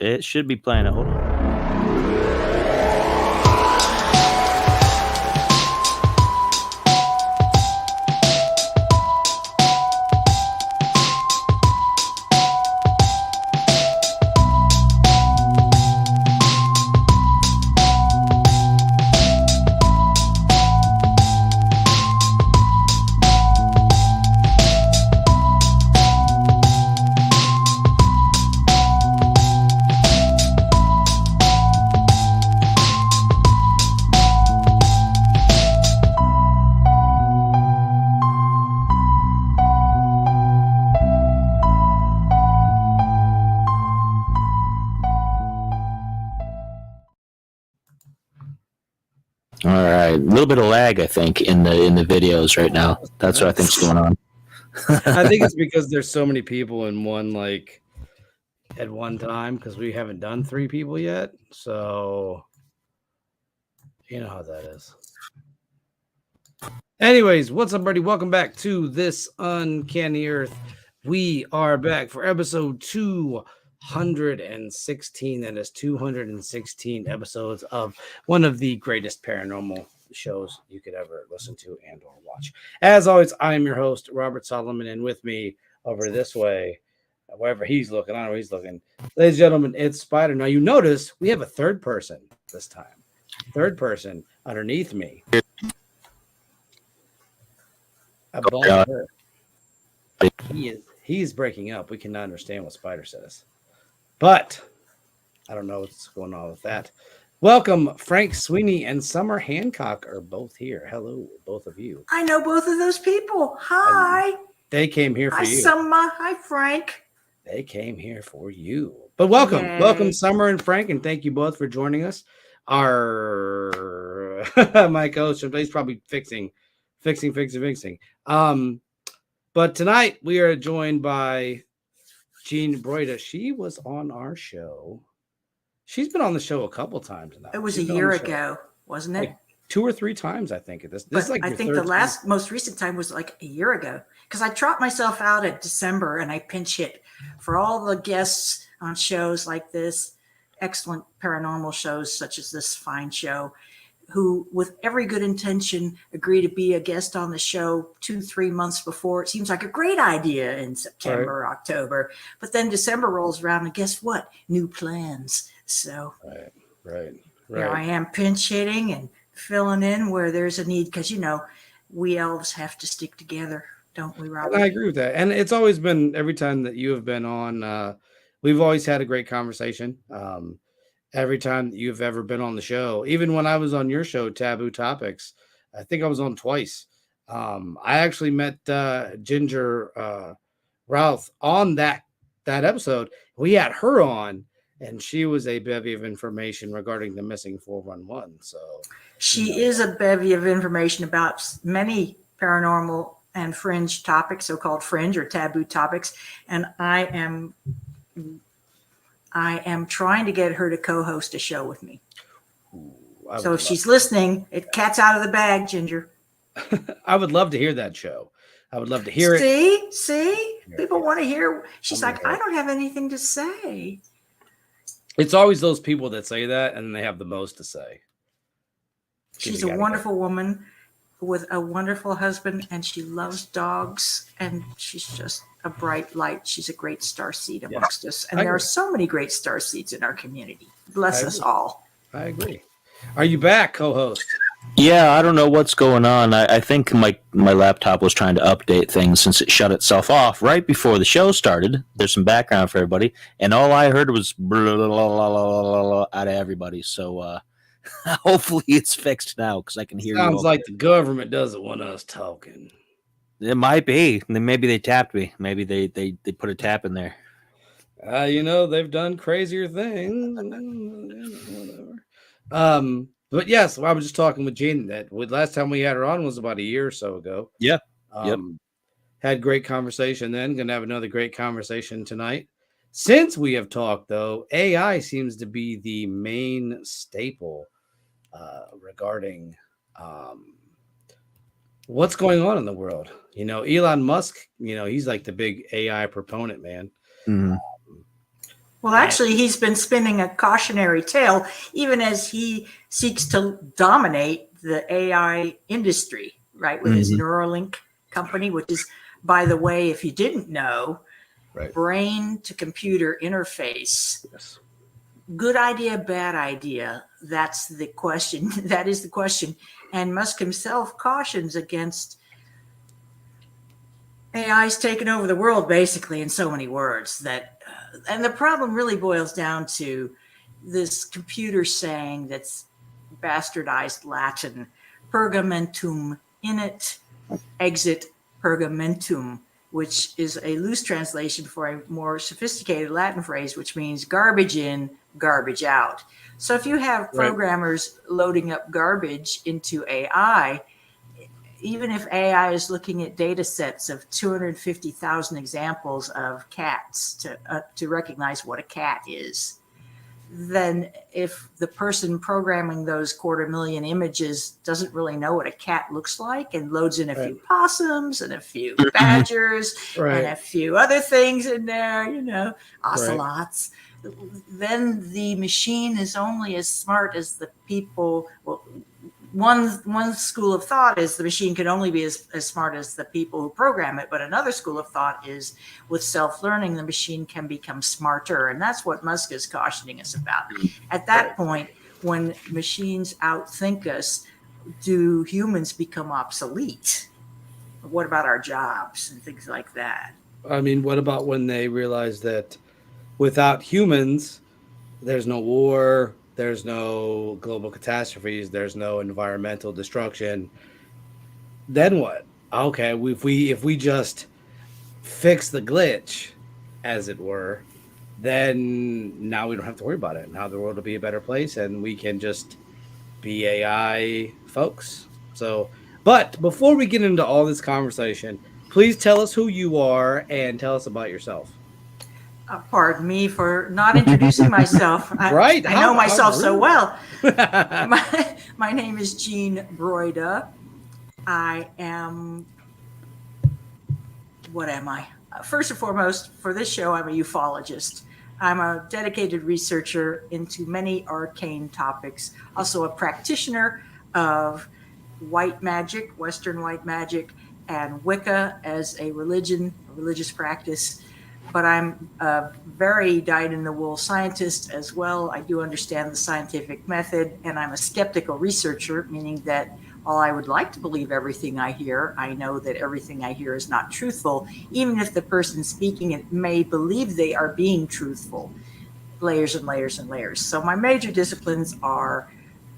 It should be playing it. Hold on. All right, a little bit of lag, I think, in the videos right now. That's what I think's going on. I think it's because there's so many people in one at one time because we haven't done 3 people yet. So you know how that is. Anyways, what's up, buddy? Welcome back to This Uncanny Earth. We are back for episode 216. That is 216 episodes of one of the greatest paranormal shows you could ever listen to and or watch. As always, I am your host, Robert Solomon, and with me over this way, wherever he's looking, I don't know where he's looking. Ladies and gentlemen, it's Spider. Now, you notice we have a third person this time. Third person underneath me. Above her. He's breaking up. We cannot understand what Spider says. But I don't know what's going on with that. Welcome, Frank Sweeney and Summer Hancock are both here. Hello, both of you. I know both of those people. Hi. They came here for you. Hi, Summer. Hi, Frank. They came here for you. But welcome. Yay. Welcome, Summer and Frank, and thank you both for joining us. Our my coach, he's probably fixing. But tonight we are joined by Jean Broida. She was on our show. She's been on the show a couple times now. It was a year ago, wasn't it? Like 2 or 3 times, I think. This is like I think the most recent time was like a year ago because I trot myself out at December and I pinch hit for all the guests on shows like this, excellent paranormal shows such as this fine show, who with every good intention agree to be a guest on the show 2-3 months before. It seems like a great idea in September, right. October, but then December rolls around and guess what? New plans. So right. Here I am pinch hitting and filling in where there's a need because, we elves have to stick together, don't we, Robert? I agree with that. And it's always been, every time that you have been on, we've always had a great conversation. Every time that you've ever been on the show, even when I was on your show, Taboo Topics, I think I was on twice. I actually met Ginger Routh on that episode. We had her on, and she was a bevy of information regarding the missing 411. So she is a bevy of information about many paranormal and fringe topics, so-called fringe or taboo topics. And I am trying to get her to co-host a show with me. So if she's listening, cat's out of the bag, Ginger. I would love to hear that show. I would love to hear it. See? People want to hear. She's like, I don't have anything to say. It's always those people that say that, and they have the most to say. She's a wonderful woman with a wonderful husband, and she loves dogs, and she's just a bright light. She's a great starseed amongst us. And there are so many great starseeds in our community. Bless us all. I agree. Are you back, co-host? Yeah, I don't know what's going on. I think my laptop was trying to update things since it shut itself off right before the show started. There's some background for everybody. And all I heard was blah, blah, blah, blah, blah, blah, out of everybody. So hopefully it's fixed now because I can hear you. Sounds like the government doesn't want us talking. It might be. Maybe they tapped me. Maybe they put a tap in there. They've done crazier things. Whatever. But yes, I was just talking with Jean that last time we had her on was about a year or so ago. Yeah. Had great conversation then. Going to have another great conversation tonight. Since we have talked, though, AI seems to be the main staple regarding what's going on in the world. Elon Musk, he's like the big AI proponent, man. Mm-hmm. Well, actually, he's been spinning a cautionary tale, even as he seeks to dominate the AI industry, right, with his Neuralink company, which is, by the way, if you didn't know, Right. brain to computer interface. Yes. Good idea, bad idea? That's the question. That is the question. And Musk himself cautions against AI's taken over the world, basically, in so many words. And the problem really boils down to this computer saying that's bastardized Latin, pergamentum init, exit pergamentum, which is a loose translation for a more sophisticated Latin phrase, which means garbage in, garbage out. So if you have programmers loading up garbage into AI, even if AI is looking at data sets of 250,000 examples of cats to recognize what a cat is, then if the person programming those 250,000 images doesn't really know what a cat looks like and loads in a few possums and a few badgers and a few other things in there, ocelots, then the machine is only as smart as the people. Well, one school of thought is the machine can only be as smart as the people who program it. But another school of thought is with self-learning, the machine can become smarter. And that's what Musk is cautioning us about. At that point, when machines outthink us, do humans become obsolete? What about our jobs and things like that? I mean, what about when they realize that without humans, there's no war, there's no global catastrophes, there's no environmental destruction? Then what? Okay, if we just fix the glitch, as it were, then now we don't have to worry about it. Now the world will be a better place, and we can just be AI folks. So, but before we get into all this conversation, please tell us who you are and tell us about yourself. Pardon me for not introducing myself. I know myself so well. My name is Jean Broida. What am I? First and foremost, for this show, I'm a ufologist. I'm a dedicated researcher into many arcane topics, also a practitioner of white magic, Western white magic, and Wicca as a religious practice. But I'm a very dyed-in-the-wool scientist as well. I do understand the scientific method, and I'm a skeptical researcher, meaning that while I would like to believe everything I hear, I know that everything I hear is not truthful, even if the person speaking it may believe they are being truthful. Layers and layers and layers. So my major disciplines are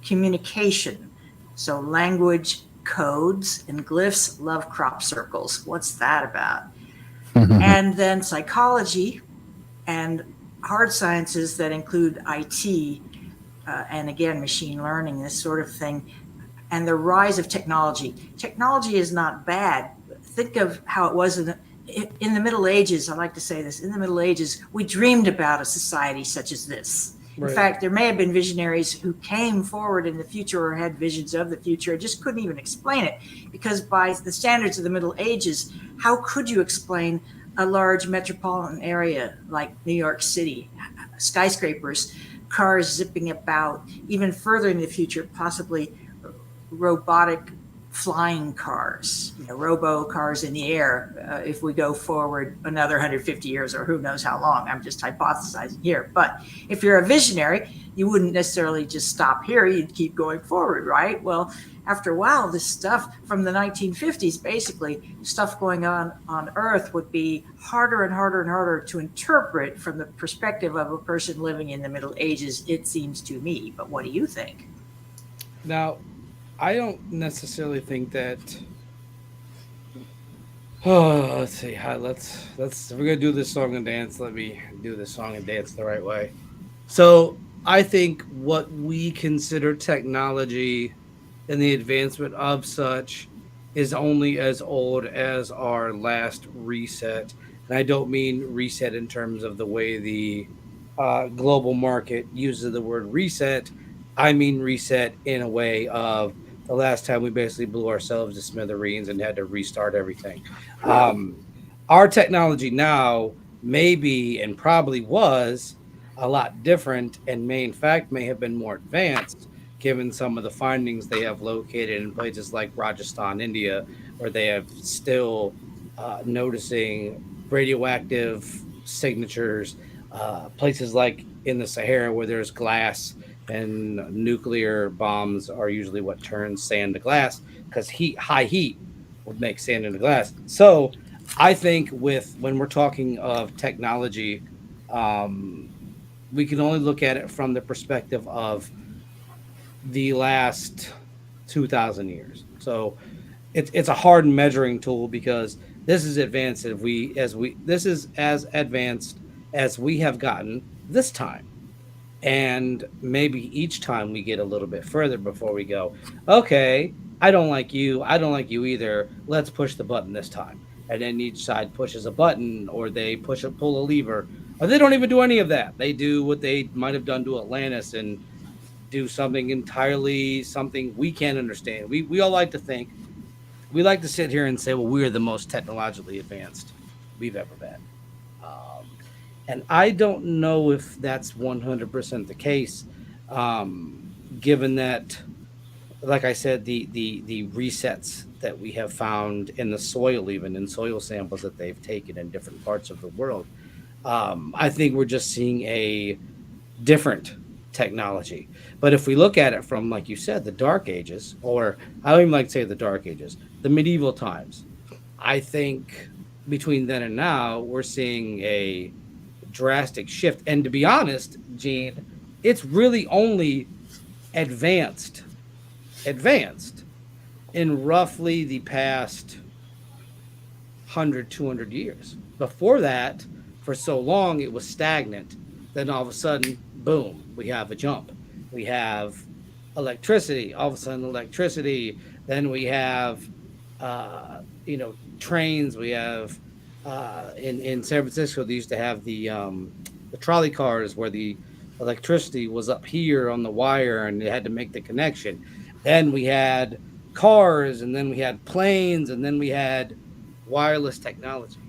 communication, so language, codes, and glyphs, love crop circles. What's that about? And then psychology and hard sciences that include IT, and again, machine learning, this sort of thing, and the rise of technology. Technology is not bad. Think of how it was in the Middle Ages. I like to say this. In the Middle Ages, we dreamed about a society such as this. In fact, there may have been visionaries who came forward in the future or had visions of the future and just couldn't even explain it, because by the standards of the Middle Ages, how could you explain a large metropolitan area like New York City, skyscrapers, cars zipping about, even further in the future, possibly robotic flying cars, robo cars in the air, if we go forward another 150 years or who knows how long. I'm just hypothesizing here. But if you're a visionary, you wouldn't necessarily just stop here. You'd keep going forward, right? Well, after a while, this stuff from the 1950s, basically, stuff going on Earth would be harder and harder and harder to interpret from the perspective of a person living in the Middle Ages, it seems to me. But what do you think? Now, I don't necessarily think that. Oh, let's see. Let's. If we're gonna do this song and dance, let me do this song and dance the right way. So I think what we consider technology and the advancement of such is only as old as our last reset. And I don't mean reset in terms of the way the global market uses the word reset. I mean reset in a way of the last time we basically blew ourselves to smithereens and had to restart everything. Our technology now may be and probably was a lot different and may in fact may have been more advanced given some of the findings they have located in places like Rajasthan, India, where they have still noticing radioactive signatures, places like in the Sahara where there's glass and nuclear bombs are usually what turns sand to glass because high heat would make sand into glass. So I think with when we're talking of technology, um, we can only look at it from the perspective of the last 2,000 years. So it's a hard measuring tool because this is advanced as we this is as advanced as we have gotten this time. And maybe each time we get a little bit further before we go, okay, I don't like you. I don't like you either. Let's push the button this time. And then each side pushes a button or they pull a lever. Or they don't even do any of that. They do what they might have done to Atlantis and do something entirely something we can't understand. We all like to think, we like to sit here and say, well, we're the most technologically advanced we've ever been. Um, and I don't know if that's 100% the case, um, given that, like I said, the resets that we have found in the soil, even in soil samples that they've taken in different parts of the world. I think we're just seeing a different technology. But if we look at it from, like you said, the Dark Ages, or I don't even like to say the Dark Ages, the medieval times, I think between then and now, we're seeing a drastic shift. And to be honest, Gene, it's really only advanced in roughly the past 100, 200 years. Before that, for so long, it was stagnant. Then all of a sudden, boom, we have a jump. We have electricity. All of a sudden, electricity. Then we have, trains. We have in San Francisco, they used to have the trolley cars where the electricity was up here on the wire and they had to make the connection. Then we had cars, and then we had planes, and then we had wireless technology.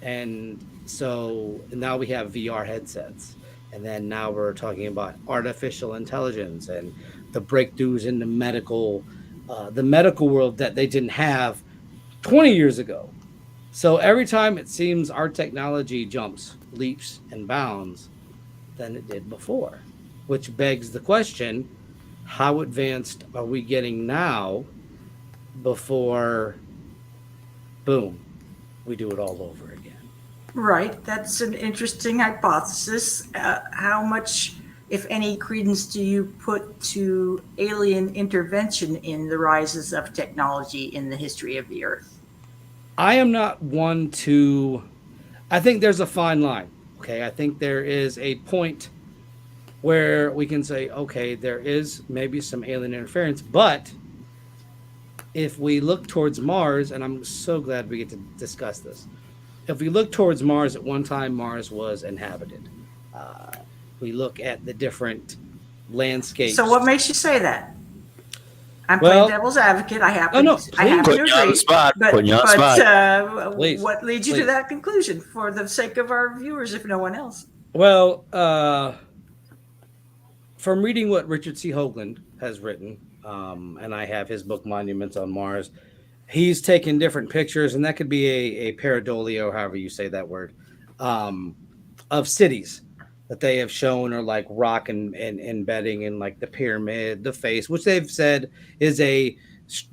And so now we have VR headsets. And then now we're talking about artificial intelligence and the breakthroughs in the medical world that they didn't have 20 years ago. So every time it seems our technology jumps, leaps, and bounds than it did before, which begs the question, how advanced are we getting now before, boom, we do it all over again? Right. That's an interesting hypothesis. How much, if any, credence do you put to alien intervention in the rises of technology in the history of the Earth? I am not one to, I think there's a fine line. Okay. I think there is a point where we can say, okay, there is maybe some alien interference, but if we look towards Mars, and I'm so glad we get to discuss this. If we look towards Mars, at one time Mars was inhabited. We look at the different landscapes. So what makes you say that? I'm Well, playing devil's advocate. I happen, no, I happen Put to you on the agree. spot. But, Put you on the spot. Please, what leads you please. to that conclusion for the sake of our viewers, if no one else? Well, from reading what Richard C. Hoagland has written, and I have his book Monuments on Mars, he's taken different pictures, and that could be a pareidolia, or however you say that word, of cities that they have shown are like rock and embedding in like the pyramid, the face, which they've said is a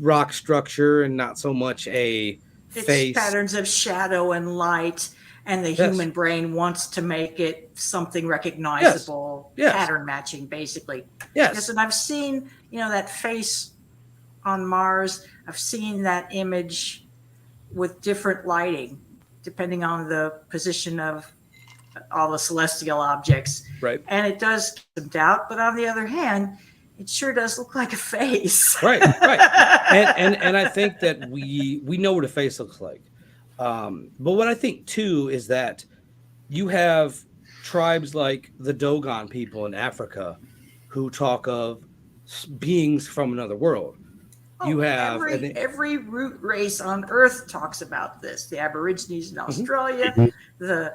rock structure and not so much a face. It's patterns of shadow and light, and the human brain wants to make it something recognizable, Yes. pattern matching, basically. Yes. And I've seen, that face on Mars. I've seen that image with different lighting, depending on the position of all the celestial objects. Right. And it does give some doubt, but on the other hand, it sure does look like a face. Right. And I think that we know what a face looks like. But what I think too is that you have tribes like the Dogon people in Africa who talk of beings from another world. You have every root race on Earth talks about this. The Aborigines in Australia, the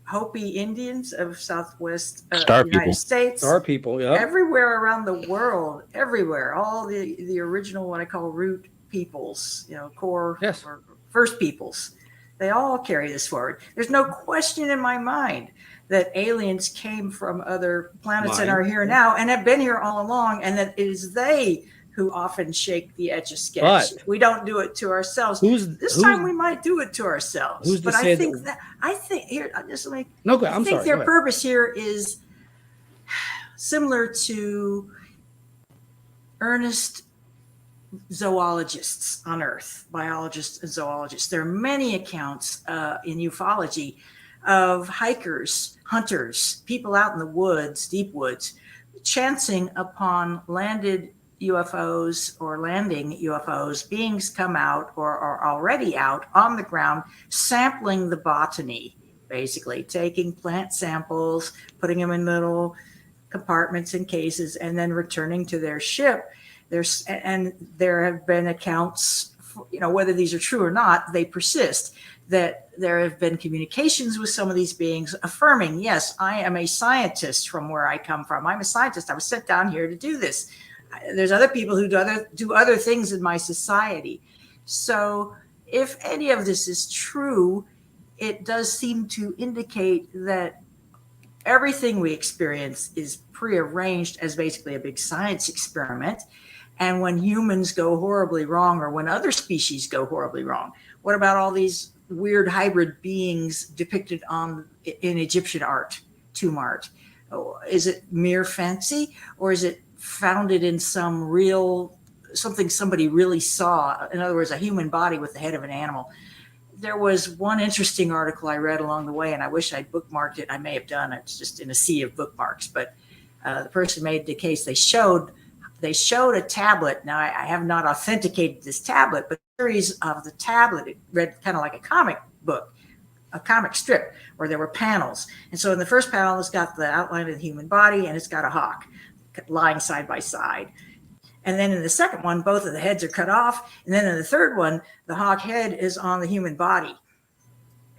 Hopi Indians of Southwest Star United people. States. Our people, yeah. Everywhere around the world, everywhere, all the original, what I call root peoples, core Yes. or first peoples, they all carry this forward. There's no question in my mind that aliens came from other planets and are here now and have been here all along, and that it is they who often shake the Etch-a-Sketch. But we don't do it to ourselves. This time we might do it to ourselves. Who's to but say I think here, I'm just like, no, go, I I'm think sorry. their purpose here is similar to earnest zoologists on Earth, biologists and zoologists. There are many accounts in ufology of hikers, hunters, people out in the woods, deep woods, chancing upon landed UFOs or landing UFOs, beings come out or are already out on the ground, sampling the botany, basically taking plant samples, putting them in little compartments and cases, and then returning to their ship. There have been accounts, whether these are true or not, they persist, that there have been communications with some of these beings affirming, yes, I am a scientist from where I come from. I'm a scientist. I was sent down here to do this. There's other people who do other things in my society. So if any of this is true, it does seem to indicate that everything we experience is prearranged as basically a big science experiment. And when humans go horribly wrong, or when other species go horribly wrong, what about all these weird hybrid beings depicted in Egyptian art, tomb art? Is it mere fancy, or is it founded in something somebody really saw? In other words, a human body with the head of an animal. There was one interesting article I read along the way, and I wish I'd bookmarked it. I may have done it. It's just in a sea of bookmarks. But the person made the case. They showed a tablet. Now, I have not authenticated this tablet, but the series of the tablet, it read kind of like a comic book, a comic strip, where there were panels. And so in the first panel, it's got the outline of the human body, and it's got a hawk lying side by side. And then in the second one, both of the heads are cut off. And then in the third one, the hawk head is on the human body,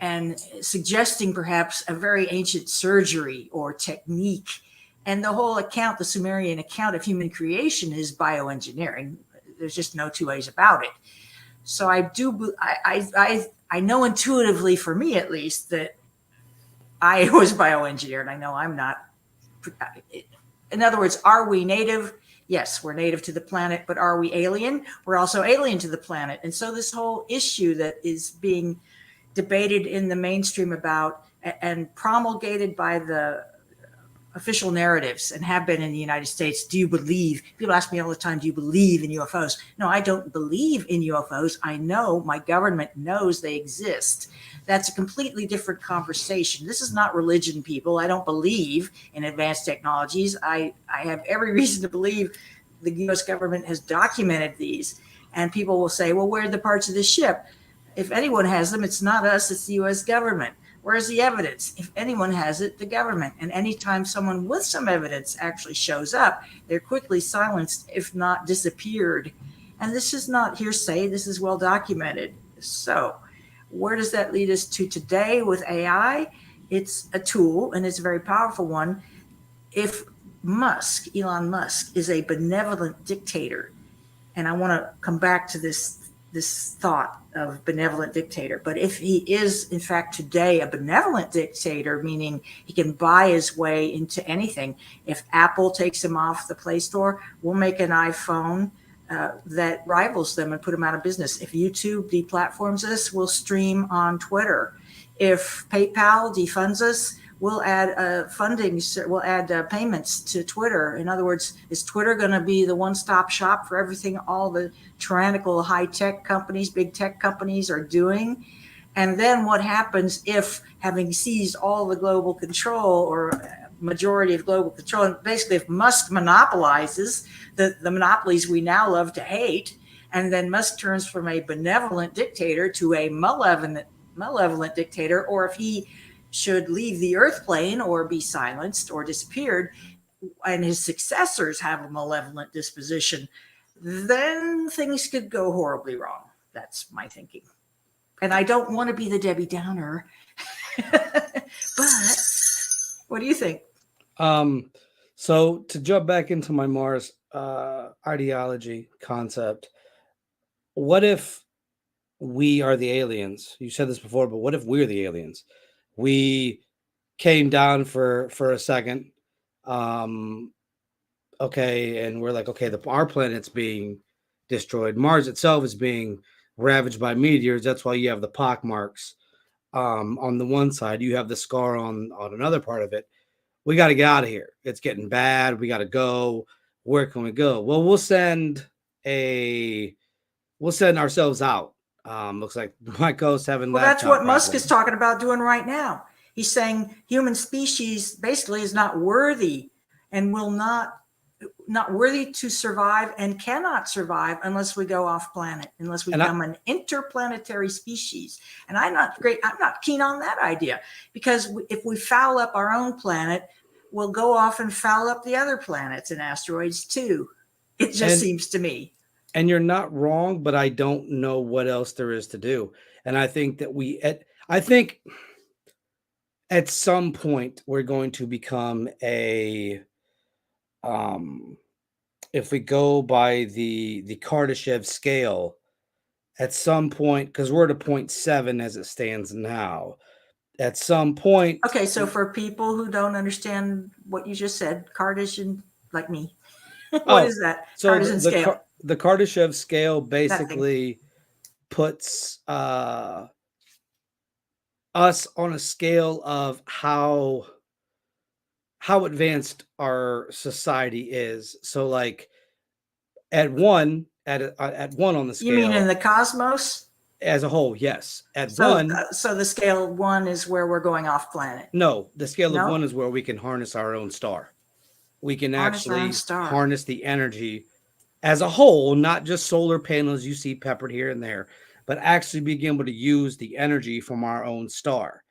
and suggesting perhaps a very ancient surgery or technique. And the whole account, the Sumerian account of human creation, is bioengineering. There's just no two ways about it. So I know intuitively, for me at least, that I was bioengineered. I know I'm not. In other words, are we native? Yes, we're native to the planet, but are we alien? We're also alien to the planet. And so this whole issue that is being debated in the mainstream about and promulgated by the official narratives, and have been in the United States. Do you believe? People ask me all the time, do you believe in UFOs? No, I don't believe in UFOs. I know my government knows they exist. That's a completely different conversation. This is not religion, people. I don't believe in advanced technologies. I have every reason to believe the US government has documented these. And people will say, well, where are the parts of the ship? If anyone has them, it's not us, it's the US government. Where's the evidence? If anyone has it, the government. And anytime someone with some evidence actually shows up, they're quickly silenced, if not disappeared. And this is not hearsay. This is well documented. So where does that lead us to today with AI? It's a tool, and it's a very powerful one. If Elon Musk, is a benevolent dictator, and I want to come back to this thought of benevolent dictator. But if he is, in fact, today a benevolent dictator, meaning he can buy his way into anything. If Apple takes him off the Play Store, we'll make an iPhone that rivals them and put them out of business. If YouTube deplatforms us, we'll stream on Twitter. If PayPal defunds us, we'll add payments to Twitter. In other words, is Twitter going to be the one-stop shop for everything all the tyrannical high-tech companies, big tech companies are doing? And then what happens if, having seized all the global control, or majority of global control, and basically if Musk monopolizes the monopolies we now love to hate, and then Musk turns from a benevolent dictator to a malevolent dictator, or if he should leave the earth plane or be silenced or disappeared, and his successors have a malevolent disposition, then things could go horribly wrong. That's my thinking. And I don't want to be the Debbie Downer. But what do you think? So to jump back into my Mars ideology concept, what if we are the aliens? You said this before, but what if we're the aliens? We came down for a second. Okay, and we're like, okay, our planet's being destroyed. Mars itself is being ravaged by meteors. That's why you have the pock marks on the one side. You have the scar on another part of it. We got to get out of here. It's getting bad. We got to go. Where can we go? Well, we'll send ourselves out. Looks like my co-host having Well, that's laptop what Musk problems. is talking about doing right now. He's saying human species basically is not worthy and will not worthy to survive and cannot survive unless we go off planet, unless we become an interplanetary species. And I'm not keen on that idea, because if we foul up our own planet, we'll go off and foul up the other planets and asteroids too. It just seems to me. And you're not wrong, but I don't know what else there is to do. And I think that I think at some point we're going to become if we go by the Kardashev scale, at some point, because we're at a 0.7 as it stands now, at some point. Okay, so for people who don't understand what you just said, Kardashian, like me, what is that? So Kardashian scale. The Kardashev scale basically puts us on a scale of how advanced our society is. So like at one on the scale. You mean in the cosmos? As a whole, yes. So the scale 1 is where we're going off planet. No, the scale of 1 is where we can harness our own star. We can actually harness the energy as a whole, not just solar panels you see peppered here and there, but actually being able to use the energy from our own star.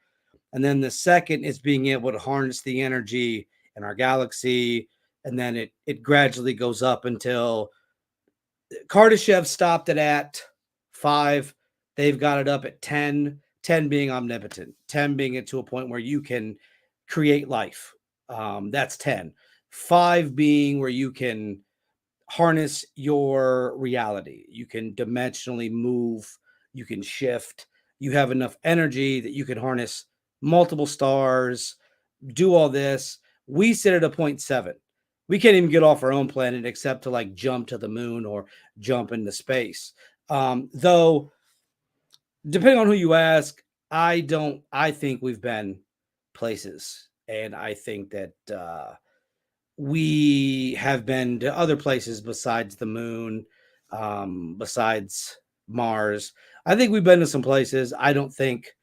And then the second is being able to harness the energy in our galaxy. And then it gradually goes up until Kardashev stopped it at 5. They've got it up at 10, 10 being omnipotent, 10 being it to a point where you can create life. That's 10. 5 being where you can harness your reality. You can dimensionally move, you can shift, you have enough energy that you can harness multiple stars, do all this. We sit at a 0.7. We can't even get off our own planet except to like jump to the moon or jump into space. Though, depending on who you ask, I think we've been places. And I think that we have been to other places besides the moon, besides Mars. I think we've been to some places. I don't think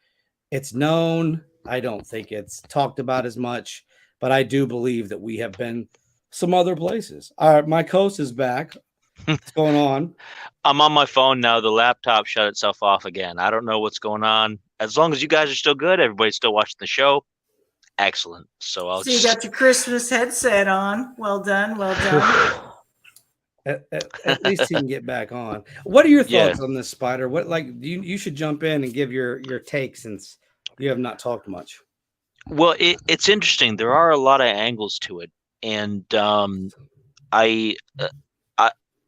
it's known. I don't think it's talked about as much, but I do believe that we have been some other places. All right, my host is back. What's going on? I'm on my phone now. The laptop shut itself off again. I don't know what's going on. As long as you guys are still good, everybody's still watching the show. Excellent. So you got your Christmas headset on. Well done. Well done. At least he can get back on. What are your thoughts on this, Spider? What you should jump in and give your take, since you have not talked much. Well, it's interesting. There are a lot of angles to it, and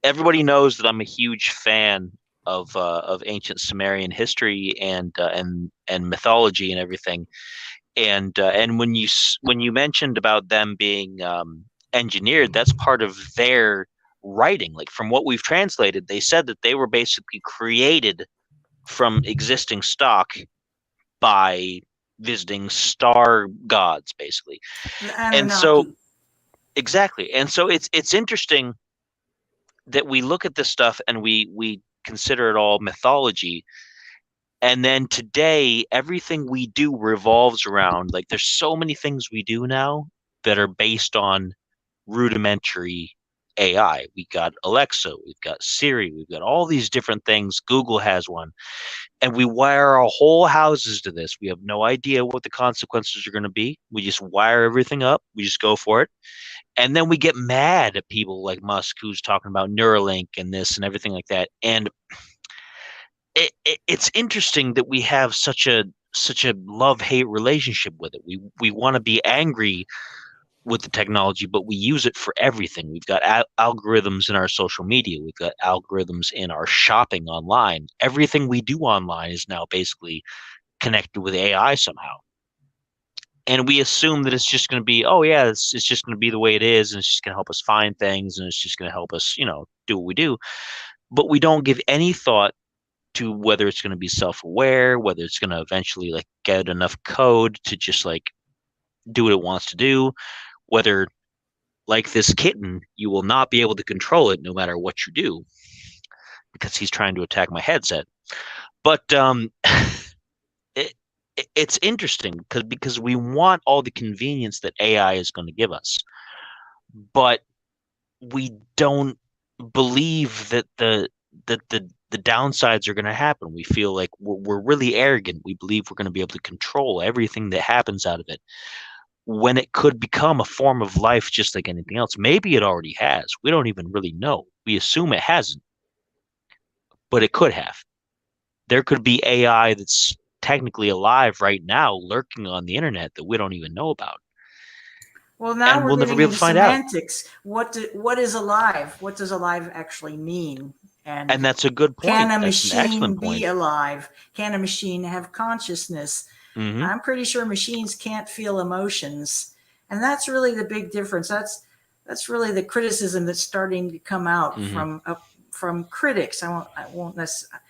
everybody knows that I'm a huge fan of ancient Sumerian history and mythology and everything. And when you mentioned about them being engineered, that's part of their writing. Like, from what we've translated, they said that they were basically created from existing stock by visiting star gods, basically. And so exactly. And so it's interesting that we look at this stuff and we consider it all mythology. And then today, everything we do revolves around, like, there's so many things we do now that are based on rudimentary AI. We've got Alexa, we've got Siri, we've got all these different things. Google has one. And we wire our whole houses to this. We have no idea what the consequences are going to be. We just wire everything up. We just go for it. And then we get mad at people like Musk, who's talking about Neuralink and this and everything like that. And it's interesting that we have such a such a love-hate relationship with it. We want to be angry with the technology, but we use it for everything. We've got algorithms in our social media. We've got algorithms in our shopping online. Everything we do online is now basically connected with AI somehow. And we assume that it's just going to be, oh yeah, it's just going to be the way it is, and it's just going to help us find things, and it's just going to help us, do what we do. But we don't give any thought to whether it's going to be self-aware, whether it's going to eventually like get enough code to just like do what it wants to do, whether like this kitten, you will not be able to control it no matter what you do because he's trying to attack my headset. But it's interesting because we want all the convenience that AI is going to give us, but we don't believe that the downsides are going to happen. We feel like we're really arrogant. We believe we're going to be able to control everything that happens out of it, when it could become a form of life just like anything else. Maybe it already has. We don't even really know. We assume it hasn't, but it could have. There could be AI that's technically alive right now, lurking on the internet that we don't even know about. Well, now And we're we'll never getting be able into to find out. semantics. What is alive? What does alive actually mean? And that's a good point. Can a That's an machine excellent point. be alive? Can a machine have consciousness? Mhm. I'm pretty sure machines can't feel emotions, and that's really the big difference. That's really the criticism that's starting to come out from critics. I won't necessarily.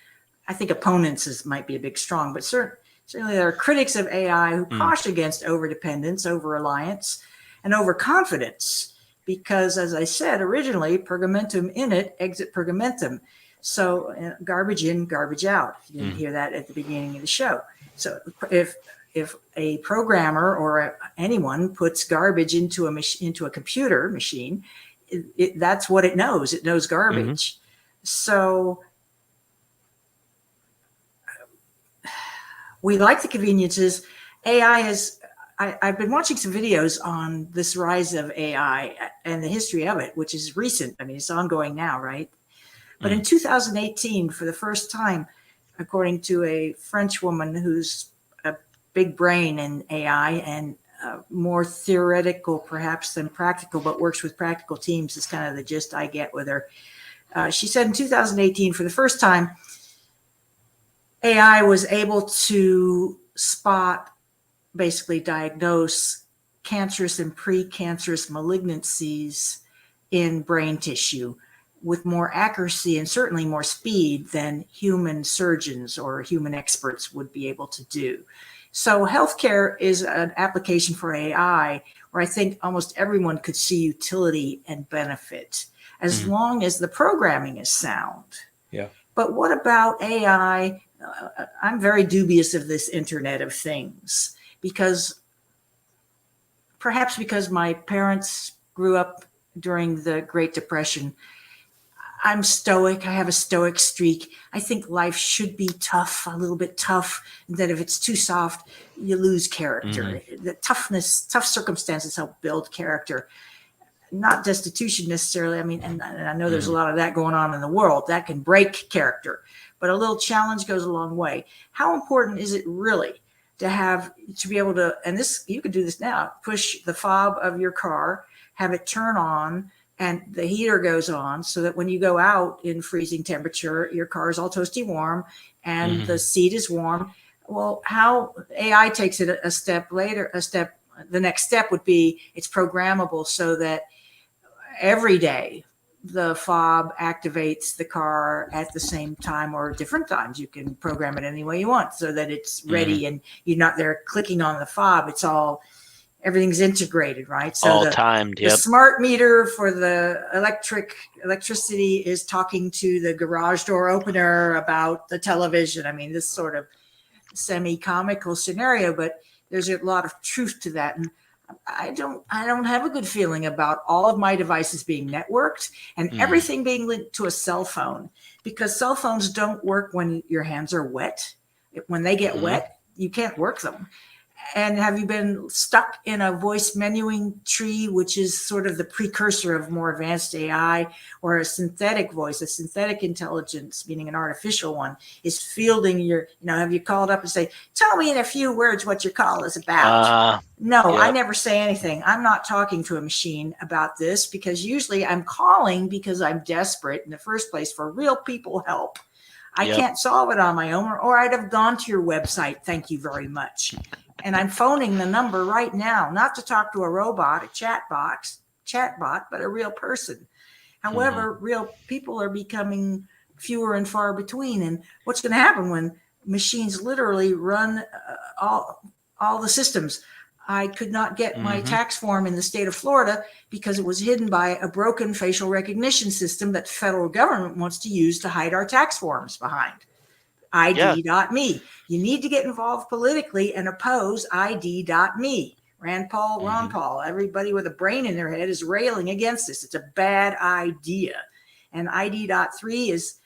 I think opponents might be a big strong, but certainly there are critics of AI who caution against overdependence, over-reliance, and overconfidence, because, as I said originally, pergamentum in it, exit pergamentum. So garbage in, garbage out. You didn't hear that at the beginning of the show. So if a programmer or anyone puts garbage into a computer machine, that's what it knows. It knows garbage. So we like the conveniences. AI is. I've been watching some videos on this rise of AI and the history of it, which is recent. I mean, it's ongoing now, right? But in 2018, for the first time, according to a French woman who's a big brain in AI and more theoretical perhaps than practical, but works with practical teams, is kind of the gist I get with her. She said in 2018, for the first time, AI was able to spot, basically diagnose cancerous and precancerous malignancies in brain tissue with more accuracy and certainly more speed than human surgeons or human experts would be able to do. So healthcare is an application for AI where I think almost everyone could see utility and benefit as long as the programming is sound. Yeah. But what about AI? I'm very dubious of this Internet of Things, because perhaps because my parents grew up during the Great Depression. I'm stoic. I have a stoic streak. I think life should be tough, a little bit tough, and that if it's too soft, you lose character. The tough circumstances help build character, not destitution necessarily. I mean, and I know there's a lot of that going on in the world that can break character, but a little challenge goes a long way. How important is it really to be able to, and this, you could do this now, push the fob of your car, have it turn on, and the heater goes on so that when you go out in freezing temperature, your car is all toasty warm and the seat is warm. Well, how AI takes it a step later, the next step would be it's programmable so that every day the fob activates the car at the same time or different times. You can program it any way you want so that it's ready and you're not there clicking on the fob. It's all, everything's integrated, right? So all timed. The smart meter for the electricity is talking to the garage door opener about the television. I mean, this sort of semi-comical scenario, but there's a lot of truth to that. And I don't have a good feeling about all of my devices being networked and everything being linked to a cell phone, because cell phones don't work when your hands are wet. When they get wet, you can't work them. And have you been stuck in a voice menuing tree, which is sort of the precursor of more advanced AI, or a synthetic voice, a synthetic intelligence, meaning an artificial one, is fielding your, have you called up and say, tell me in a few words what your call is about? No, I never say anything. I'm not talking to a machine about this, because usually I'm calling because I'm desperate in the first place for real people help. I can't solve it on my own, or I'd have gone to your website. Thank you very much. And I'm phoning the number right now, not to talk to a robot, a chatbot, but a real person. However, real people are becoming fewer and far between. And what's going to happen when machines literally run all the systems? I could not get my tax form in the state of Florida because it was hidden by a broken facial recognition system that the federal government wants to use to hide our tax forms behind. ID.me. You need to get involved politically and oppose ID.me. Ron Paul, everybody with a brain in their head is railing against this. It's a bad idea. And ID.3 is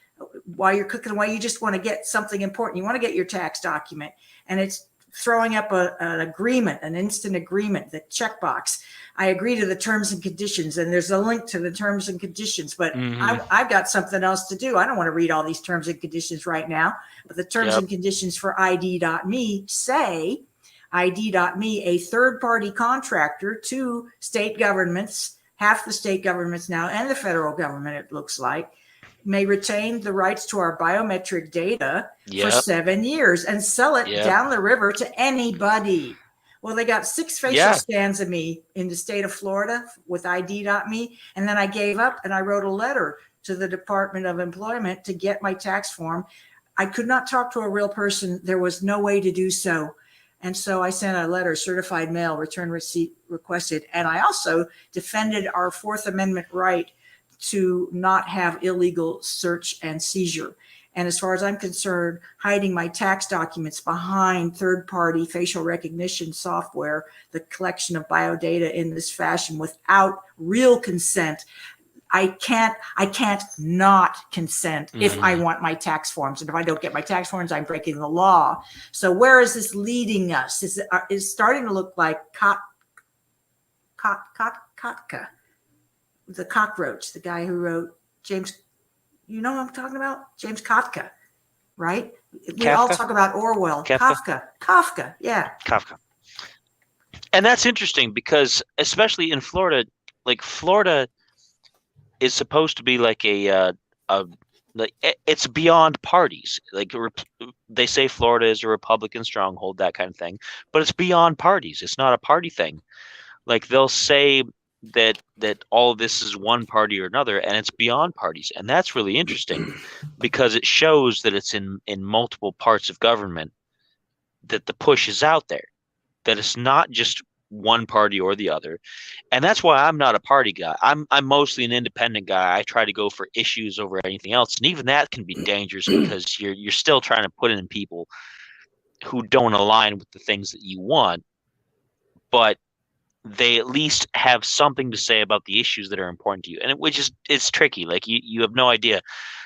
while you're cooking away, you just want to get something important. You want to get your tax document, and it's throwing up an agreement, an instant agreement, the checkbox. I agree to the terms and conditions, and there's a link to the terms and conditions, but I've got something else to do. I don't want to read all these terms and conditions right now, but the terms and conditions for ID.me say ID.me, a third-party contractor to state governments, half the state governments now, and the federal government, it looks like, may retain the rights to our biometric data for 7 years and sell it down the river to anybody. Well, they got 6 facial scans of me in the state of Florida with ID.me. And then I gave up and I wrote a letter to the Department of Employment to get my tax form. I could not talk to a real person. There was no way to do so. And so I sent a letter, certified mail, return receipt requested. And I also defended our Fourth Amendment right to not have illegal search and seizure. And as far as I'm concerned, hiding my tax documents behind third-party facial recognition software, the collection of biodata in this fashion without real consent, I can't not consent if I want my tax forms. And if I don't get my tax forms, I'm breaking the law. So where is this leading us? It's starting to look like Kotka. The cockroach, the guy who wrote James, you know what I'm talking about? James Kotka, right? We all talk about Orwell. Kafka, yeah. Kafka. And that's interesting because especially in Florida, like Florida is supposed to be like like it's beyond parties. Like they say Florida is a Republican stronghold, that kind of thing, but it's beyond parties. It's not a party thing. Like they'll say that all of this is one party or another, and it's beyond parties, and that's really interesting because it shows that it's in multiple parts of government that the push is out there, that it's not just one party or the other. And that's why I'm not a party guy. I'm mostly an independent guy. I try to go for issues over anything else, and even that can be dangerous because you're still trying to put in people who don't align with the things that you want, but they at least have something to say about the issues that are important to you. And it's tricky. Like you have no idea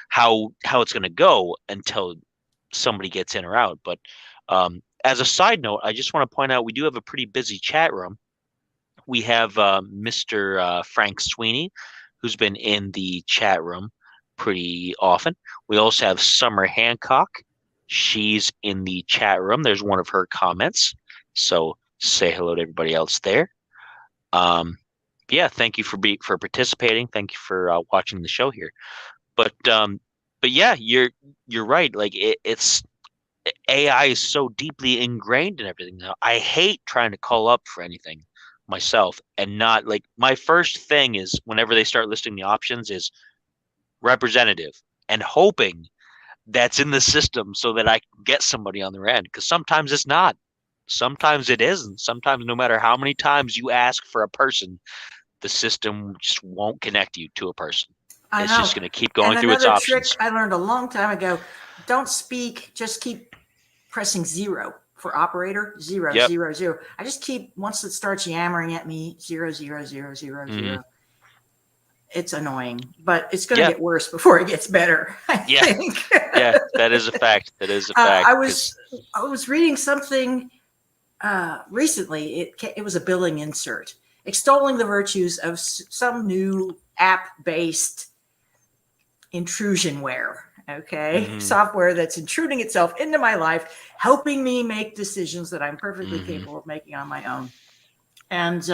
how it's going to go until somebody gets in or out. But as a side note, I just want to point out we do have a pretty busy chat room. We have Mr. Frank Sweeney, who's been in the chat room pretty often. We also have Summer Hancock. She's in the chat room. There's one of her comments. So say hello to everybody else there. Yeah, thank you for participating. Thank you for watching the show here. But yeah, you're right. Like it's AI is so deeply ingrained in everything now. I hate trying to call up for anything myself and not like my first thing is whenever they start listing the options is representative and hoping that's in the system so that I can get somebody on their end, because sometimes it's not. Sometimes it isn't. Sometimes no matter how many times you ask for a person, the system just won't connect you to a person. It's just going to keep going through its options. Trick I learned a long time ago, don't speak, just keep pressing 0 for operator, 0, 0, 0. I just keep, once it starts yammering at me, 0, 0, 0, 0, 0. It's annoying, but it's going to get worse before it gets better, I think. Yeah, that is a fact. That is a fact. I was reading something recently it was a billing insert extolling the virtues of some new app-based intrusionware. Okay, software that's intruding itself into my life, helping me make decisions that I'm perfectly capable of making on my own. And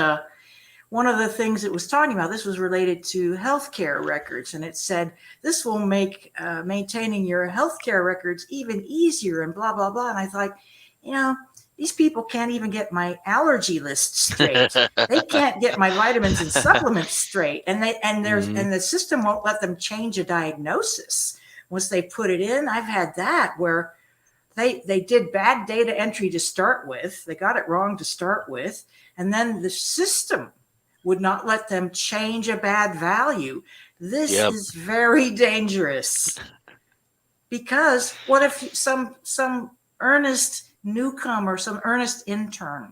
one of the things it was talking about, this was related to healthcare records, and it said this will make maintaining your healthcare records even easier, and blah blah blah. And I thought, these people can't even get my allergy list straight. They can't get my vitamins and supplements straight, and the system won't let them change a diagnosis once they put it in. I've had that where they did bad data entry to start with. They got it wrong to start with, and then the system would not let them change a bad value. This is very dangerous, because what if some earnest newcomer, some earnest intern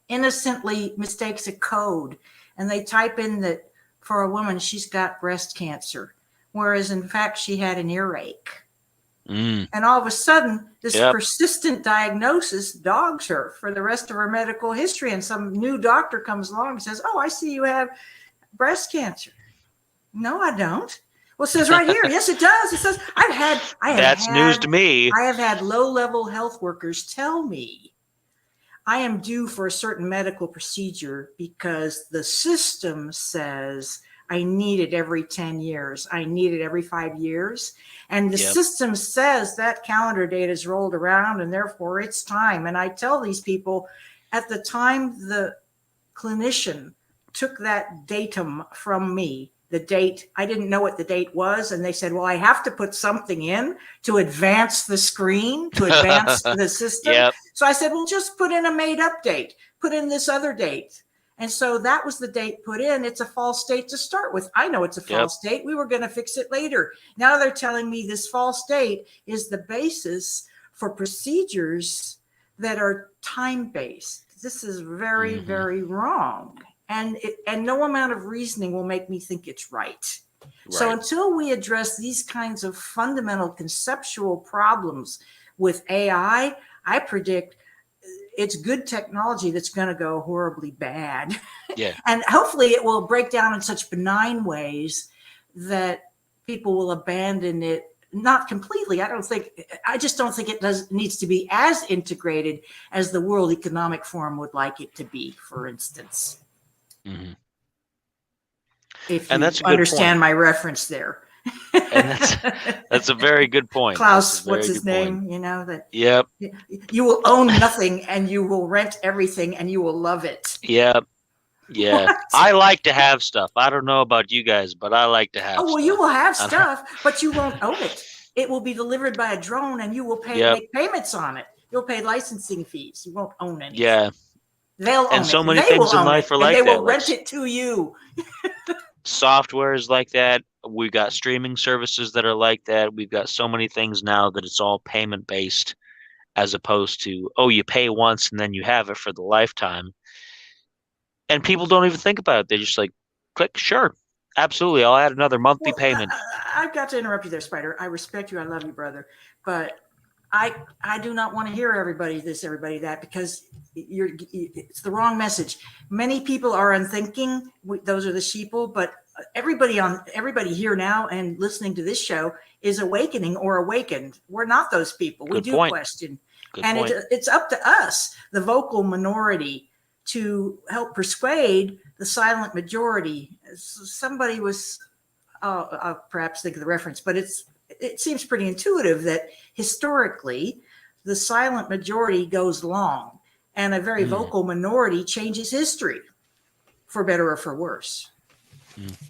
innocently mistakes a code, and they type in that for a woman she's got breast cancer, whereas in fact she had an earache. And all of a sudden, this persistent diagnosis dogs her for the rest of her medical history. And some new doctor comes along and says, "Oh, I see you have breast cancer." "No, I don't." "Well, it says right here." "Yes, it does." It says, That's news to me. I have had low-level health workers tell me I am due for a certain medical procedure because the system says I need it every 10 years. I need it every 5 years. And the system says that calendar date is rolled around and therefore it's time. And I tell these people, at the time the clinician took that datum from me, the date, I didn't know what the date was. And they said, well, I have to put something in to advance the screen, to advance the system. So I said, well, just put in a made up date, put in this other date. And so that was the date put in. It's a false date to start with. I know it's a false date. We were going to fix it later. Now they're telling me this false date is the basis for procedures that are time-based. This is very, very wrong. And no amount of reasoning will make me think it's right. So until we address these kinds of fundamental conceptual problems with AI, I predict it's good technology that's going to go horribly bad. And hopefully it will break down in such benign ways that people will abandon it. Not completely. I just don't think it needs to be as integrated as the World Economic Forum would like it to be, for instance. If you understand my reference there. And that's a very good point. Klaus, what's his name? You will own nothing and you will rent everything and you will love it. I like to have stuff. I don't know about you guys, but I like to have stuff. You will have stuff, but you won't own it. It will be delivered by a drone and you will make payments on it. You'll pay licensing fees. You won't own anything. They'll own it. And so many things in life are like that. They will rent it to you. Software is like that. We've got streaming services that are like that. We've got so many things now that it's all payment based, as opposed to, you pay once and then you have it for the lifetime. And people don't even think about it. They're just like, click, sure, absolutely, I'll add another monthly payment. I've got to interrupt you there, Spider. I respect you. I love you, brother. But I do not want to hear everybody this, everybody that, because it's the wrong message. Many people are unthinking. Those are the sheeple, but everybody here now and listening to this show is awakening or awakened. We're not those people. We do question. It's up to us, the vocal minority, to help persuade the silent majority. Somebody was, I'll perhaps think of the reference, but it seems pretty intuitive that historically the silent majority goes long and a very vocal minority changes history for better or for worse.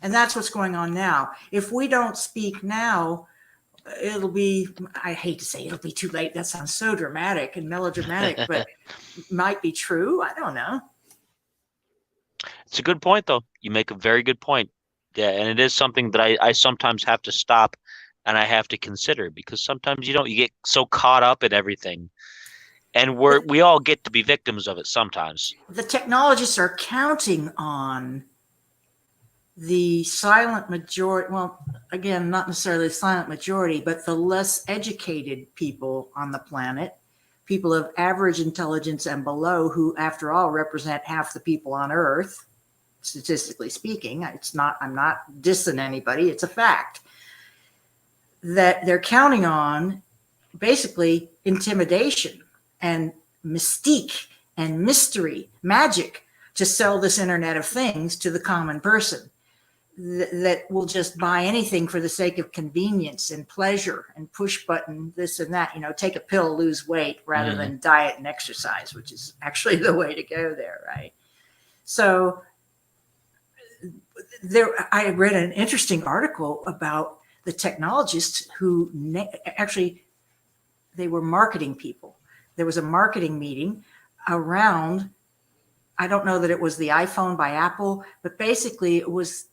And that's what's going on now. If we don't speak now, it'll be, I hate to say it'll be too late. That sounds so dramatic and melodramatic, but might be true. I don't know. It's a good point, though. You make a very good point. Yeah, and it is something that I sometimes have to stop and I have to consider, because sometimes you get so caught up in everything, and we all get to be victims of it sometimes. The technologists are counting on the silent majority. Well, again, not necessarily the silent majority, but the less educated people on the planet people of average intelligence and below, who after all represent half the people on earth, statistically speaking. I'm not dissing anybody, it's a fact, that they're counting on basically intimidation and mystique and mystery, magic, to sell this Internet of Things to the common person that will just buy anything for the sake of convenience and pleasure and push button this and that, take a pill, lose weight, rather than diet and exercise, which is actually the way to go there, right? So I read an interesting article about the technologists who actually, they were marketing people. There was a marketing meeting around, I don't know that it was the iPhone by Apple, but basically it was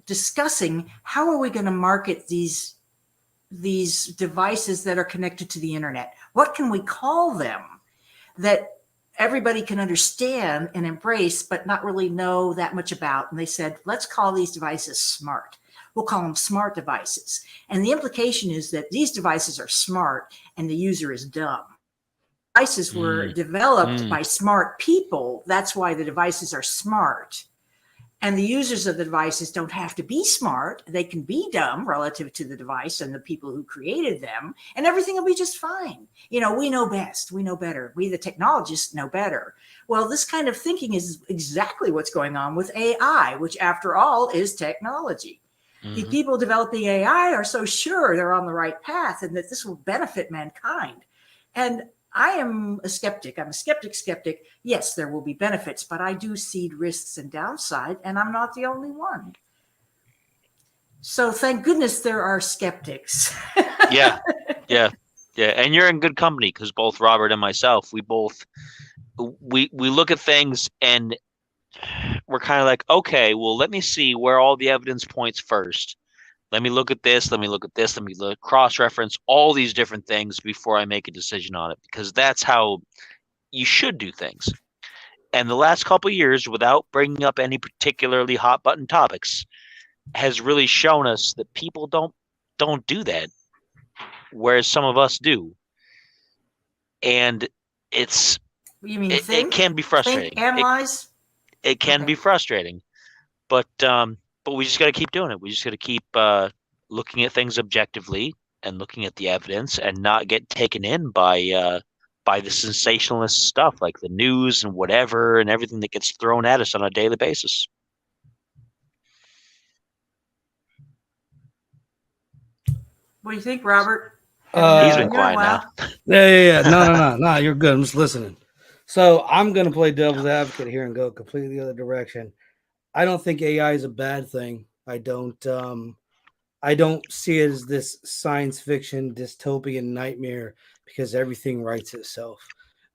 discussing how are we going to market these devices that are connected to the internet? What can we call them that everybody can understand and embrace, but not really know that much about? And they said, let's call these devices smart. We'll call them smart devices. And the implication is that these devices are smart and the user is dumb. Devices were developed by smart people. That's why the devices are smart. And the users of the devices don't have to be smart. They can be dumb relative to the device and the people who created them, and everything will be just fine. We know best. We know better. We, the technologists, know better. Well, this kind of thinking is exactly what's going on with AI, which after all is technology. The people developing AI are so sure they're on the right path and that this will benefit mankind. And I am a skeptic. I'm a skeptic. Yes, there will be benefits, but I do see risks and downside, and I'm not the only one. So thank goodness there are skeptics. Yeah. And you're in good company, because both Robert and myself, we look at things and we're kind of like, okay, well, let me see where all the evidence points first. Let me look at this. Let me cross-reference all these different things before I make a decision on it, because that's how you should do things. And the last couple of years, without bringing up any particularly hot button topics, has really shown us that people don't do that, whereas some of us do. And it can be frustrating. Think, analyze. It can be frustrating, but we just got to keep doing it. We just got to keep looking at things objectively and looking at the evidence, and not get taken in by the sensationalist stuff like the news and whatever and everything that gets thrown at us on a daily basis. What do you think, Robert? He's been quiet now. Yeah. No, you're good. I'm just listening. So I'm going to play devil's advocate here and go completely the other direction. I don't think AI is a bad thing. I don't see it as this science fiction dystopian nightmare, because everything writes itself.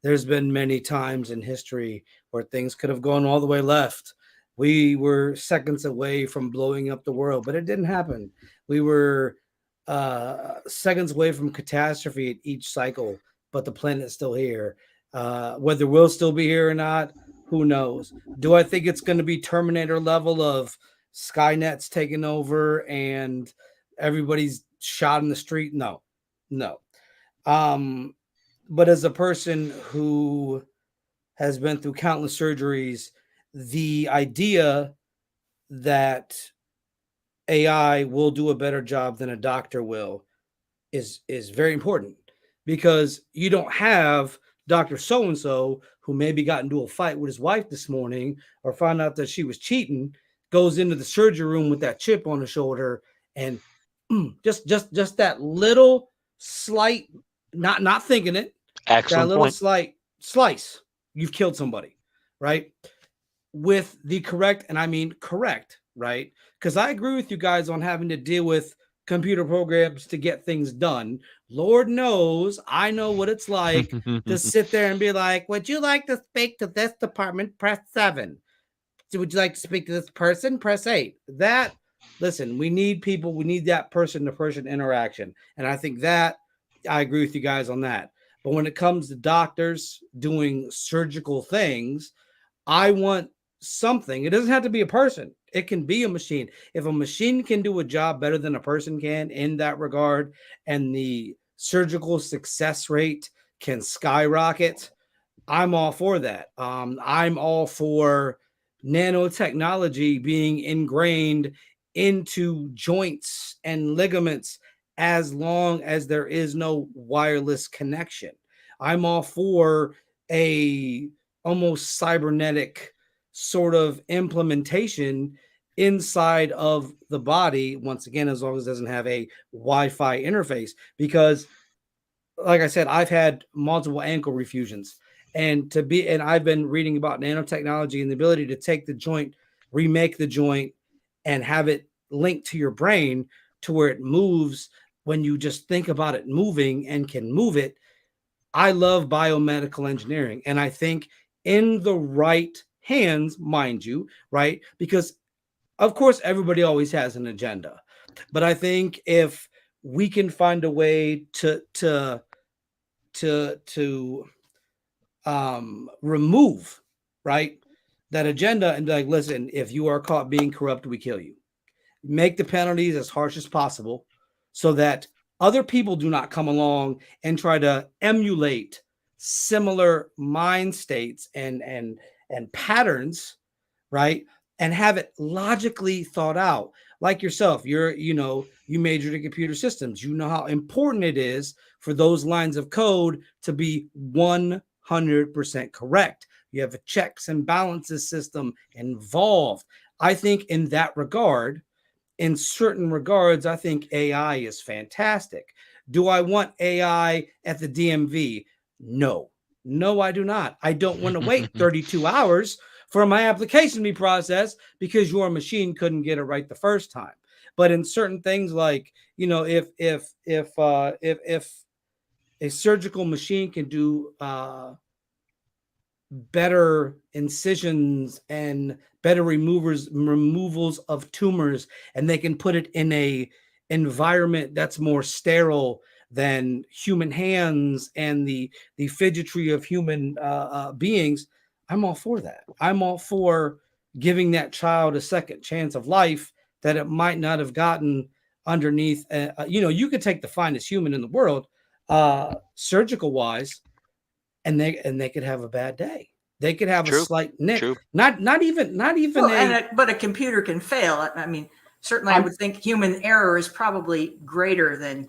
There's been many times in history where things could have gone all the way left. We were seconds away from blowing up the world, but it didn't happen. We were seconds away from catastrophe at each cycle, but the planet's still here. Whether we'll still be here or not, who knows? Do I think it's going to be Terminator level of Skynet's taking over and everybody's shot in the street? No. But as a person who has been through countless surgeries, the idea that AI will do a better job than a doctor will is very important, because you don't have Dr. So-and-so who maybe got into a fight with his wife this morning or found out that she was cheating, goes into the surgery room with that chip on the shoulder, and just that little slight, not thinking it, Excellent that little point. slight slice, you've killed somebody, right? With the correct, and I mean correct, right? Because I agree with you guys on having to deal with computer programs to get things done. Lord knows, I know what it's like to sit there and be like, would you like to speak to this department? Press 7. Would you like to speak to this person? Press 8. Listen, we need people. We need that person-to-person interaction. And I think that I agree with you guys on that. But when it comes to doctors doing surgical things, I want something. It doesn't have to be a person. It can be a machine. If a machine can do a job better than a person can in that regard, and the surgical success rate can skyrocket, I'm all for that. I'm all for nanotechnology being ingrained into joints and ligaments as long as there is no wireless connection. I'm all for a almost cybernetic sort of implementation inside of the body, once again, as long as it doesn't have a Wi-Fi interface, because like I said, I've had multiple ankle refusions, and I've been reading about nanotechnology and the ability to take the joint, remake the joint, and have it linked to your brain to where it moves when you just think about it moving and can move it. I love biomedical engineering, and I think in the right hands, mind you, right? Because of course everybody always has an agenda, but I think if we can find a way to remove, right, that agenda and be like, listen, if you are caught being corrupt, we kill you. Make the penalties as harsh as possible so that other people do not come along and try to emulate similar mind states and patterns, right? And have it logically thought out. Like yourself, you majored in computer systems. You know how important it is for those lines of code to be 100% correct. You have a checks and balances system involved. I think in that regard, in certain regards, I think AI is fantastic. Do I want AI at the DMV? No. No, I do not. I don't want to wait 32 hours for my application to be processed because your machine couldn't get it right the first time. But in certain things, like, if a surgical machine can do better incisions and better removals of tumors, and they can put it in a environment that's more sterile than human hands and the fidgetry of human beings, I'm all for that. I'm all for giving that child a second chance of life that it might not have gotten underneath. You could take the finest human in the world, surgical wise, and they could have a bad day. They could have a slight nick. True. Not even Well, but a computer can fail. I mean, certainly, I would think human error is probably greater than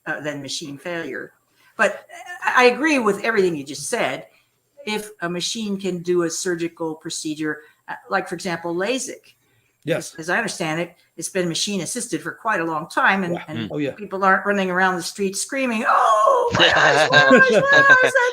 than machine failure. But I agree with everything you just said. If a machine can do a surgical procedure, like for example, LASIK. Yes. As I understand it, it's been machine assisted for quite a long time, and Oh, yeah. people aren't running around the streets screaming, "Oh my gosh, that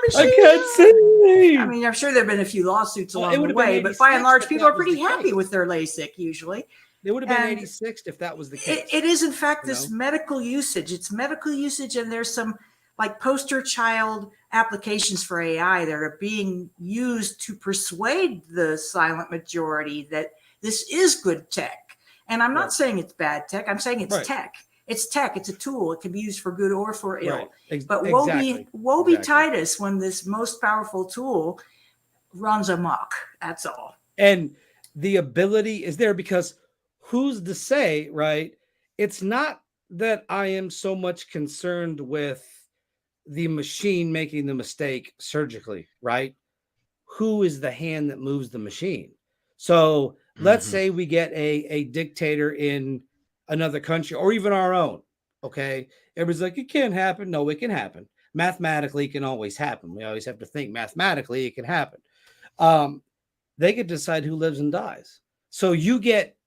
machine!" I can't see. I mean, I'm sure there have been a few lawsuits Well, along it would the have been way, but by and 86 large, if people that are was pretty the happy case. with their LASIK usually. It would have been And 86 if that was the case. It is, in fact, You this know? medical usage. It's medical usage, and there's some like poster child applications for AI that are being used to persuade the silent majority that this is good tech. And I'm not saying it's bad tech. I'm saying it's tech. It's tech. It's a tool. It can be used for good or for ill. Right. But woe be Titus when this most powerful tool runs amok. That's all. And the ability is there because who's to say, right? It's not that I am so much concerned with the machine making the mistake surgically, right? Who is the hand that moves the machine? So let's say we get a dictator in another country or even our own. Okay. Everybody's like, it can't happen. No, it can happen. Mathematically, it can always happen. We always have to think mathematically, it can happen. They could decide who lives and dies. So you get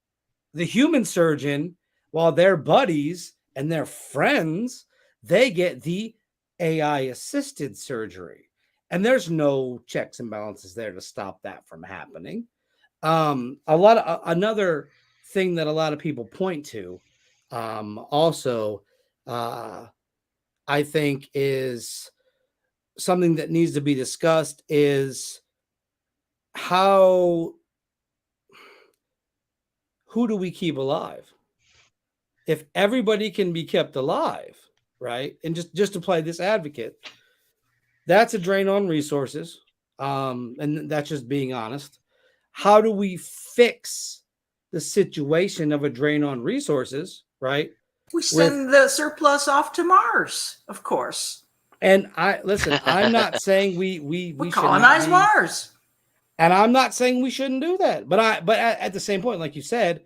the human surgeon while their buddies and their friends, they get the AI assisted surgery. And there's no checks and balances there to stop that from happening. Another thing that a lot of people point to, also, I think is something that needs to be discussed is who do we keep alive? If everybody can be kept alive, right? And just to play this advocate, that's a drain on resources. And that's just being honest. How do we fix the situation of a drain on resources, right? We send the surplus off to Mars, of course. And I'm not saying we We should not colonize be, Mars. and I'm not saying we shouldn't do that. But at the same point, like you said,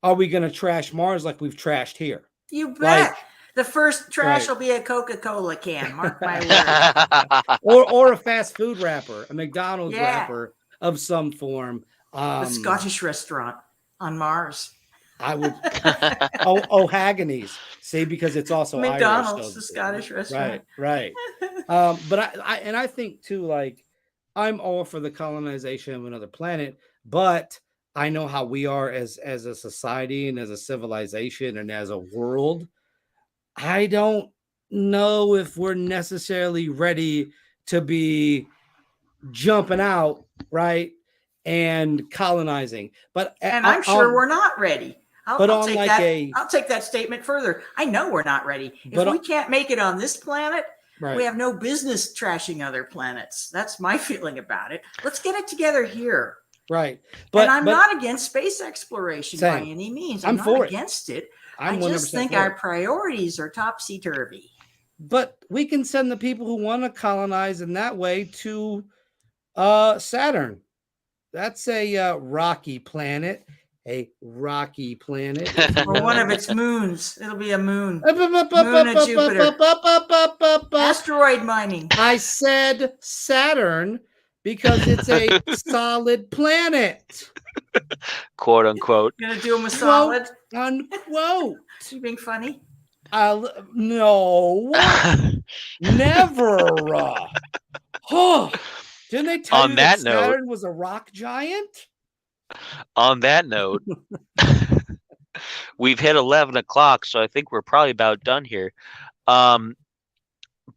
are we going to trash Mars like we've trashed here? You bet. Like, The first trash right. will be a Coca-Cola can. Mark my word. or a fast food wrapper, a McDonald's Yeah. wrapper of some form. The Scottish restaurant on Mars. I would O'Haganny's. See, because it's also McDonald's, Irish, the Scottish restaurant. Right. But I think too, like, I'm all for the colonization of another planet, but I know how we are as a society and as a civilization and as a world. I don't know if we're necessarily ready to be jumping out, right, and colonizing. But And I'm sure we're not ready. I'll take that statement further. I know we're not ready. If we can't make it on this planet, right. we have no business trashing other planets. That's my feeling about it. Let's get it together here. Right. And I'm not against space exploration by any means. I'm not against it. I just think our priorities are topsy-turvy. But we can send the people who want to colonize in that way to Saturn. That's a rocky planet. A rocky planet. Or one of its moons. It'll be a moon. Moon of Jupiter. Asteroid mining. I said Saturn because it's a solid planet. Quote unquote. You're gonna do them a solid? Unquote. You being funny? No. Never. Didn't they tell you that Saturn was a rock giant? On that note, we've hit 11 o'clock, so I think we're probably about done here. But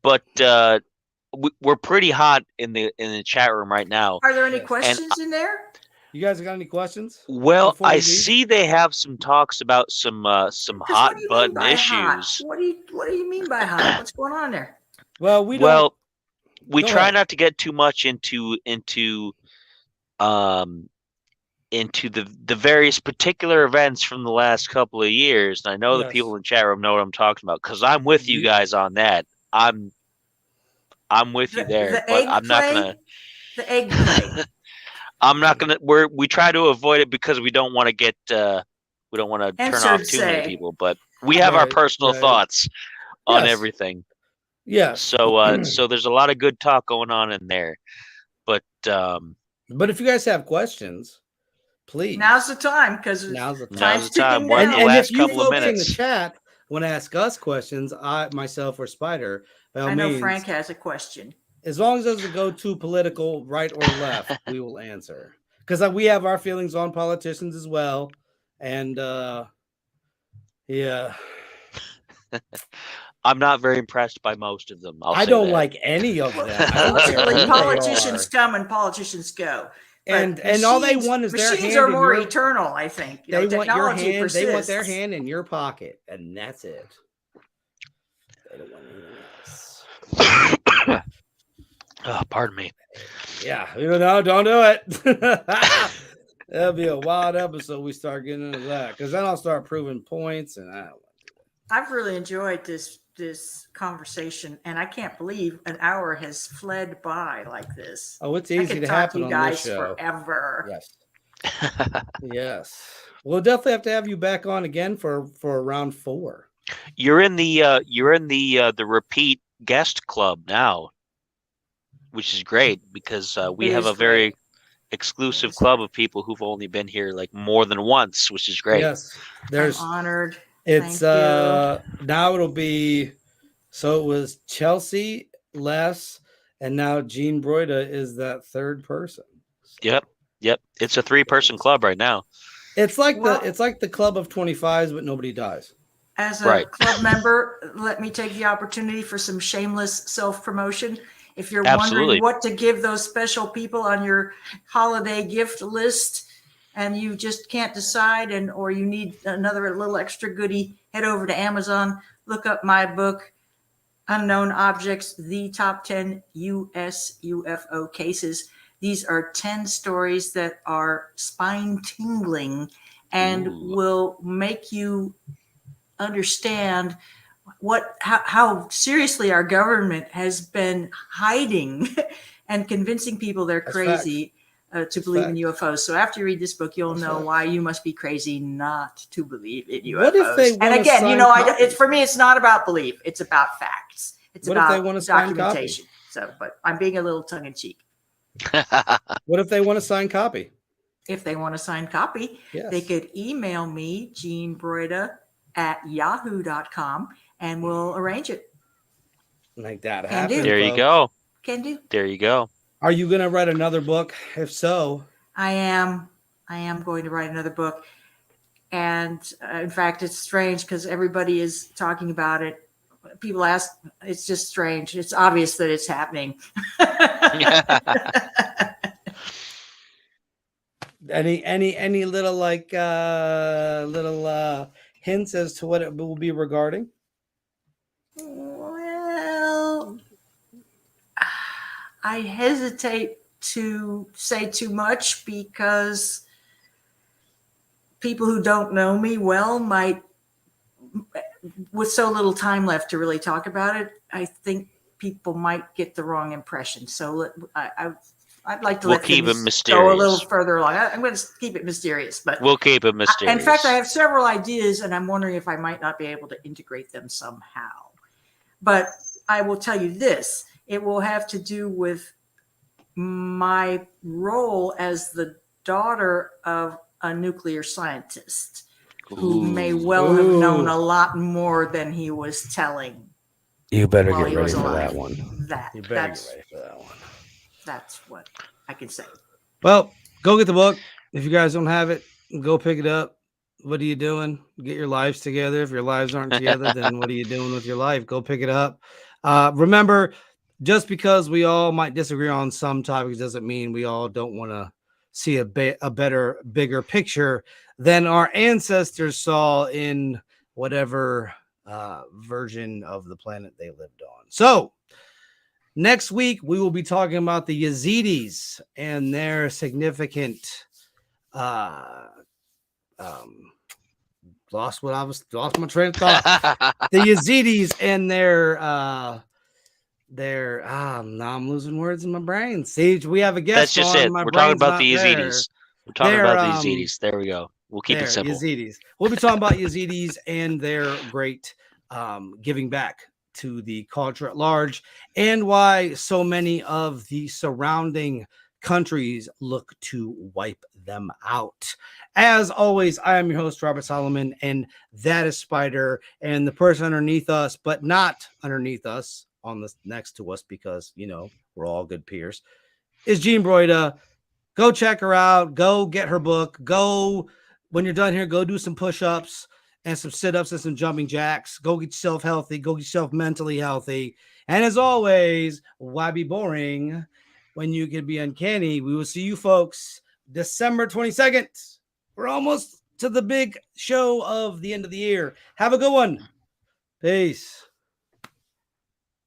we're pretty hot in the chat room right now. Are there any questions in there? You guys got any questions? Well, I see they have some talks about some hot button issues. Hot? What do you mean by hot? What's going on there? Well, we try not to get too much into the various particular events from the last couple of years. And I know the people in the chat room know what I'm talking about because I'm with you guys on that. I'm with you there, but I'm not gonna. The egg play. I'm not gonna. We try to avoid it because we don't want to get. We don't want to turn off too many people, but we have our personal thoughts on everything. Yeah. So there's a lot of good talk going on in there, but if you guys have questions, please. Now's the time because now's the time. And if you folks in the chat want to ask us questions, myself or Spider, I know Frank has a question. As long as it doesn't go too political, right or left, we will answer. Because we have our feelings on politicians as well. And yeah. I'm not very impressed by most of them. I don't like any of them. Ultimately, politicians come and politicians go. And all they want is their hand. Machines are more eternal, I think. They want your hand. They want their hand in your pocket, and that's it. They don't want anything else. Oh, pardon me. Yeah, don't do it. That'll be a wild episode. We start getting into that because then I'll start proving points, and I don't want to do that. I've really enjoyed this conversation, and I can't believe an hour has fled by like this. Oh, it's easy to happen on this show. Forever. Yes. Yes. We'll definitely have to have you back on again for round 4. You're in the repeat guest club now, which is great because we have a very exclusive club of people who've only been here like more than once, which is great. Yes. I'm honored. It's now it'll be, so it was Chelsea, Les, and now Gene Broida is that third person. Yep. It's a 3-person club right now. It's like the club of 25s, but nobody dies. As a club member, let me take the opportunity for some shameless self-promotion. If you're wondering what to give those special people on your holiday gift list and you just can't decide or you need another little extra goodie, head over to Amazon, look up my book, Unknown Objects, the Top 10 U.S. UFO Cases. These are 10 stories that are spine-tingling and will make you understand how seriously our government has been hiding and convincing people they're That's crazy to That's believe in facts. UFOs. So after you read this book, you'll That's know facts. why you must be crazy not to believe in UFOs. What if they and wanna again, sign it's for me, it's not about belief; it's about facts. It's What if they about want to sign copy? documentation. So, but I'm being a little tongue in cheek. What if they want a signed copy? If they want a signed copy, Yes. they could email me, Jean Broida at yahoo.com, and we'll arrange it. Make that Can do. happen. There you folks. go. Can do. There you go. Are you going to write another book? If so, I am going to write another book. And in fact, it's strange because everybody is talking about it. People ask, it's just strange. It's obvious that it's happening. any little hints as to what it will be regarding? Well, I hesitate to say too much because people who don't know me well might, with so little time left to really talk about it, I think people might get the wrong impression. So I'd like to We'll let keep things it mysterious. go a little further along. I'm going to keep it mysterious, but We'll keep it mysterious. in fact, I have several ideas, and I'm wondering if I might not be able to integrate them somehow. But I will tell you this: it will have to do with my role as the daughter of a nuclear scientist who may well have known a lot more than he was telling. You better while get he ready was for alive. that one. You better That's get ready for that one. that's what I can say. Well, go get the book. If you guys don't have it, go pick it up. What are you doing? Get your lives together. If your lives aren't together, then what are you doing with your life? Go pick it up. Remember, just because we all might disagree on some topics doesn't mean we all don't want to see a better, bigger picture than our ancestors saw in whatever version of the planet they lived on. So, next week, we will be talking about the Yazidis and their significant lost my train of thought. The Yazidis and now I'm losing words in my brain. Sage, we have a guest. That's just on. it. My We're talking brain's about not the there. Yazidis. We're talking They're, about the Yazidis. There we go. We'll keep it simple. Yazidis. We'll be talking about Yazidis and their great giving back to the culture at large, and why so many of the surrounding countries look to wipe them out. As always, I am your host, Robert Solomon, and that is Spider, and the person underneath us, but not underneath us, on the next to us, because we're all good peers, is Jean Broida. Go check her out. Go get her book. Go, when you're done here, go do some push-ups and some sit-ups and some jumping jacks. Go get yourself healthy. Go get yourself mentally healthy. And as always, why be boring when you can be uncanny? We will see you folks December 22nd. We're almost to the big show of the end of the year. Have a good one. Peace.